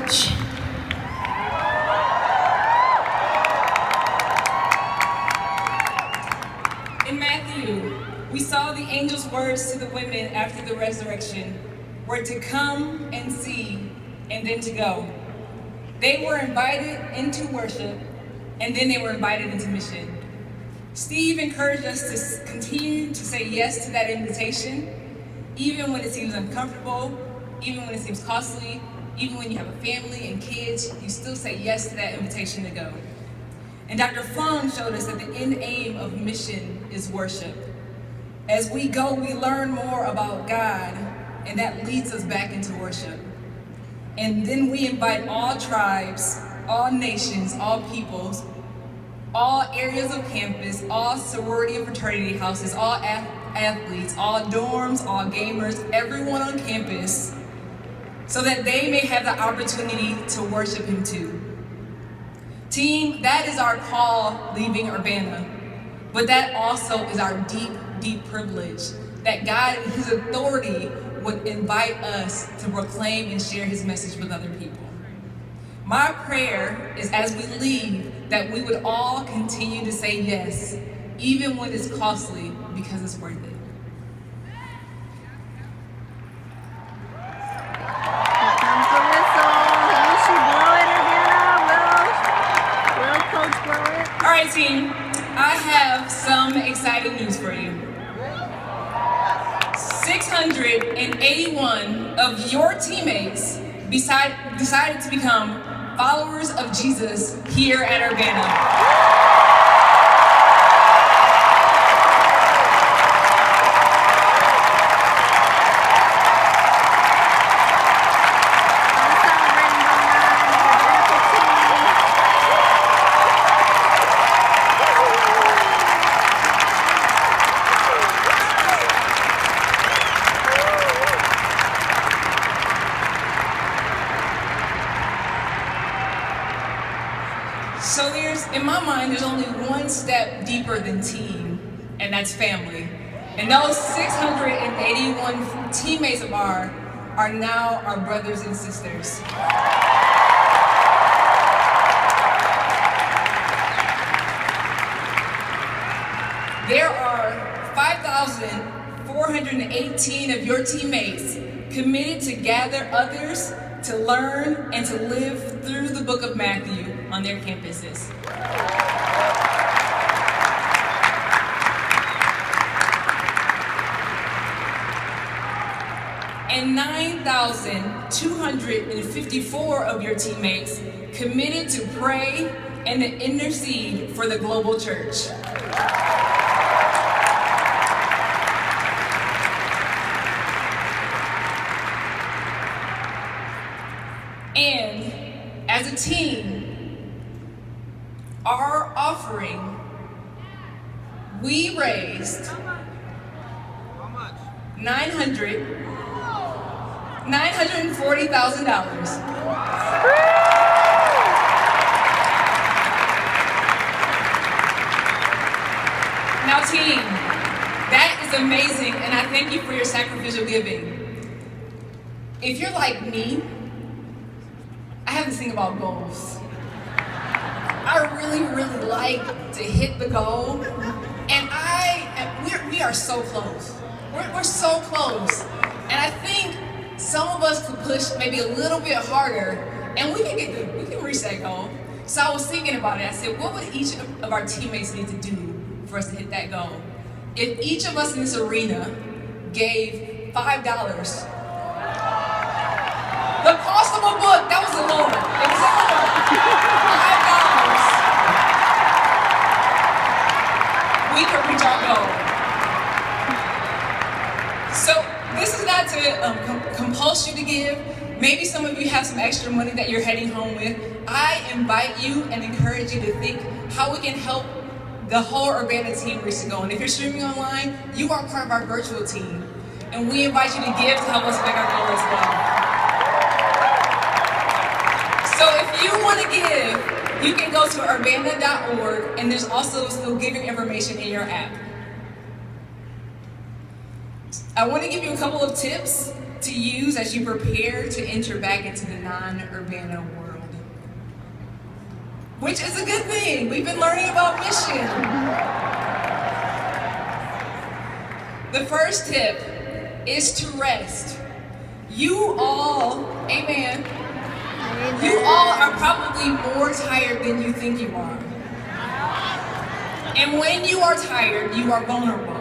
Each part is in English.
church. In Matthew, we saw the angel's words to the women after the resurrection were to come and see and then to go. They were invited into worship and then they were invited into mission. Steve encouraged us to continue to say yes to that invitation, even when it seems uncomfortable, even when it seems costly, even when you have a family and kids, you still say yes to that invitation to go. And Dr. Fung showed us that the end aim of mission is worship. As we go, we learn more about God, and that leads us back into worship. And then we invite all tribes, all nations, all peoples, all areas of campus, all sorority and fraternity houses, all athletes, all dorms, all gamers, everyone on campus, so that they may have the opportunity to worship Him too. Team, that is our call leaving Urbana, but that also is our deep, deep privilege that God in His authority would invite us to proclaim and share His message with other people. My prayer is as we leave that we would all continue to say yes, even when it's costly, because it's worth it. Here comes the whistle. Will she blow it, Urbana? Will Coach blow it? All right, team, I have some exciting news for you. 681 of your teammates decided to become followers of Jesus here at Urbana. So in my mind, there's only one step deeper than team, and that's family. And those 681 teammates of ours are now our brothers and sisters. There are 5,418 of your teammates committed to gather others, to learn, and to live through the book of Matthew on their campuses. And 9,254 of your teammates committed to pray and to intercede for the global church. And as a team, our offering, we raised $940,000. Now team, that is amazing, and I thank you for your sacrificial giving. If you're like me, I have this thing about goals. I really, really like to hit the goal, and we are so close. We're so close, and I think some of us could push maybe a little bit harder, and we can reach that goal. So I was thinking about it. I said, what would each of our teammates need to do for us to hit that goal? If each of us in this arena gave $5. The cost of a book, that was a loan. It was a loan. $5. We could reach our goal. So this is not to compulse you to give. Maybe some of you have some extra money that you're heading home with. I invite you and encourage you to think how we can help the whole Urbana team reach the goal. And if you're streaming online, you are part of our virtual team. And we invite you to give to help us make our goal as well. So if you want to give, you can go to urbana.org, and there's also still giving information in your app. I want to give you a couple of tips to use as you prepare to enter back into the non-Urbana world. Which is a good thing. We've been learning about mission. The first tip is to rest. You all, amen, you all are probably more tired than you think you are. And when you are tired, you are vulnerable.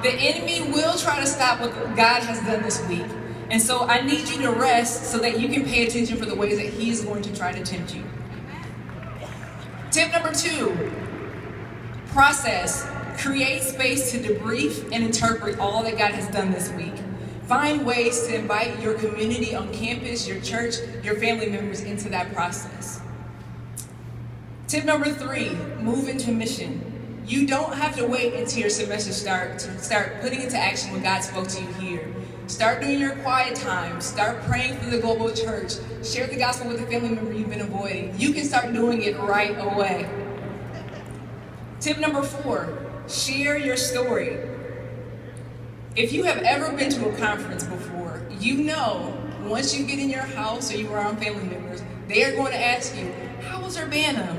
The enemy will try to stop what God has done this week. And so I need you to rest so that you can pay attention for the ways that he is going to try to tempt you. Tip number 2, process. Create space to debrief and interpret all that God has done this week. Find ways to invite your community on campus, your church, your family members into that process. Tip number 3, move into mission. You don't have to wait until your semester starts to start putting into action what God spoke to you here. Start doing your quiet time. Start praying for the global church. Share the gospel with a family member you've been avoiding. You can start doing it right away. Tip number 4, share your story. If you have ever been to a conference before, you know once you get in your house or you're around family members, they are going to ask you, how was Urbana?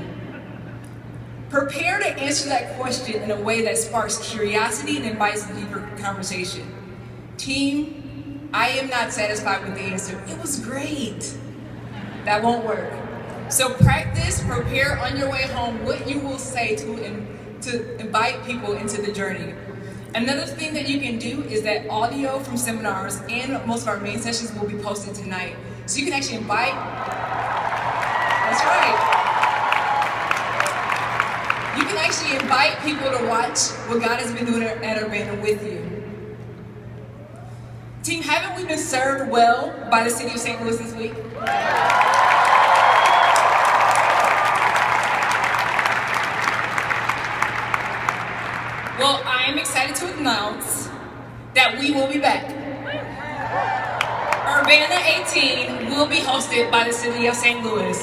Prepare to answer that question in a way that sparks curiosity and invites a deeper conversation. Team, I am not satisfied with the answer. It was great. That won't work. So practice, prepare on your way home what you will say to invite people into the journey. Another thing that you can do is that audio from seminars and most of our main sessions will be posted tonight. So you can actually invite, that's right. You can actually invite people to watch what God has been doing at Urbana with you. Team, haven't we been served well by the city of St. Louis this week? Well, I am excited to announce that we will be back. Urbana 18 will be hosted by the city of St. Louis.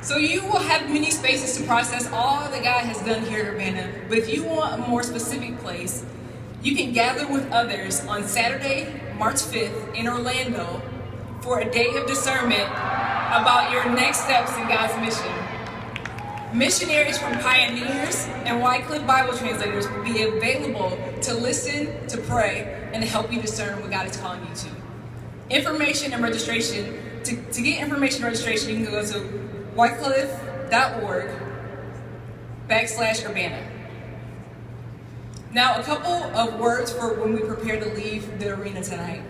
So you will have many spaces to process all that God has done here at Urbana, but if you want a more specific place, you can gather with others on Saturday, March 5th in Orlando for a day of discernment about your next steps in God's mission. Missionaries from Pioneers and Wycliffe Bible translators will be available to listen, to pray, and to help you discern what God is calling you to. Information and registration, to get information and registration, you can go to wycliffe.org/Urbana. Now, a couple of words for when we prepare to leave the arena tonight.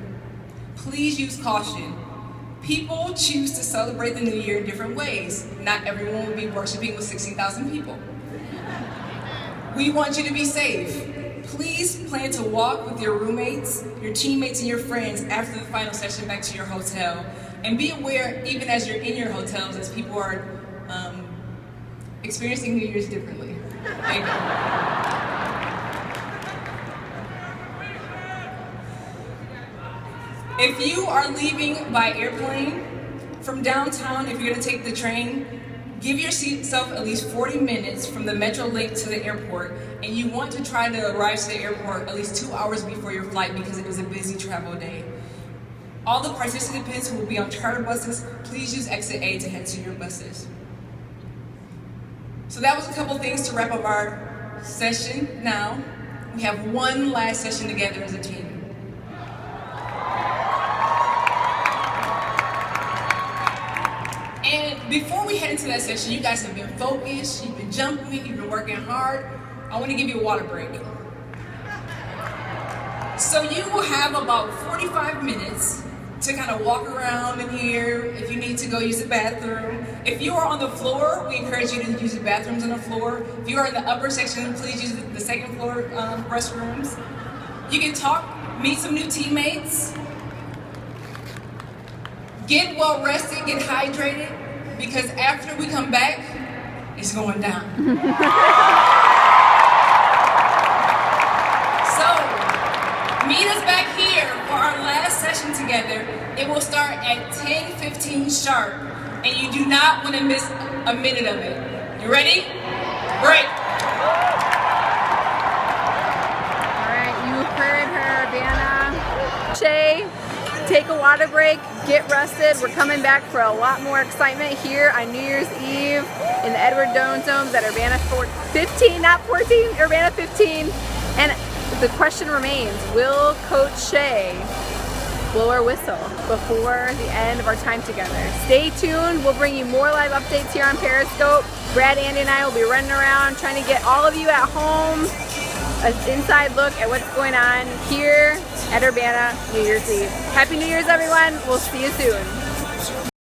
Please use caution. People choose to celebrate the new year in different ways. Not everyone will be worshiping with 16,000 people. We want you to be safe. Please plan to walk with your roommates, your teammates, and your friends after the final session back to your hotel. And be aware, even as you're in your hotels, as people are experiencing New Year's differently. Thank you. If you are leaving by airplane from downtown, if you're going to take the train, give yourself at least 40 minutes from the Metro link to the airport, and you want to try to arrive to the airport at least 2 hours before your flight because it is a busy travel day. All the participants who will be on charter buses, please use exit A to head to your buses. So that was a couple things to wrap up our session. Now, we have one last session together as a team. And before we head into that session, you guys have been focused, you've been jumping, you've been working hard. I want to give you a water break. So you will have about 45 minutes to kind of walk around in here. If you need to go use the bathroom. If you are on the floor, we encourage you to use the bathrooms on the floor. If you are in the upper section, please use the second floor restrooms. You can talk, meet some new teammates. Get well rested, get hydrated, because after we come back, it's going down. Meet us back here for our last session together. It will start at 10:15 sharp, and you do not want to miss a minute of it. You ready? Break. All right, you heard her, Urbana. Shay, take a water break, get rested. We're coming back for a lot more excitement here on New Year's Eve in the Edward Domes at Urbana 15, not 14, Urbana 15. And the question remains, will Coach Shay blow our whistle before the end of our time together? Stay tuned. We'll bring you more live updates here on Periscope. Brad, Andy, and I will be running around trying to get all of you at home an inside look at what's going on here at Urbana New Year's Eve. Happy New Year's, everyone. We'll see you soon.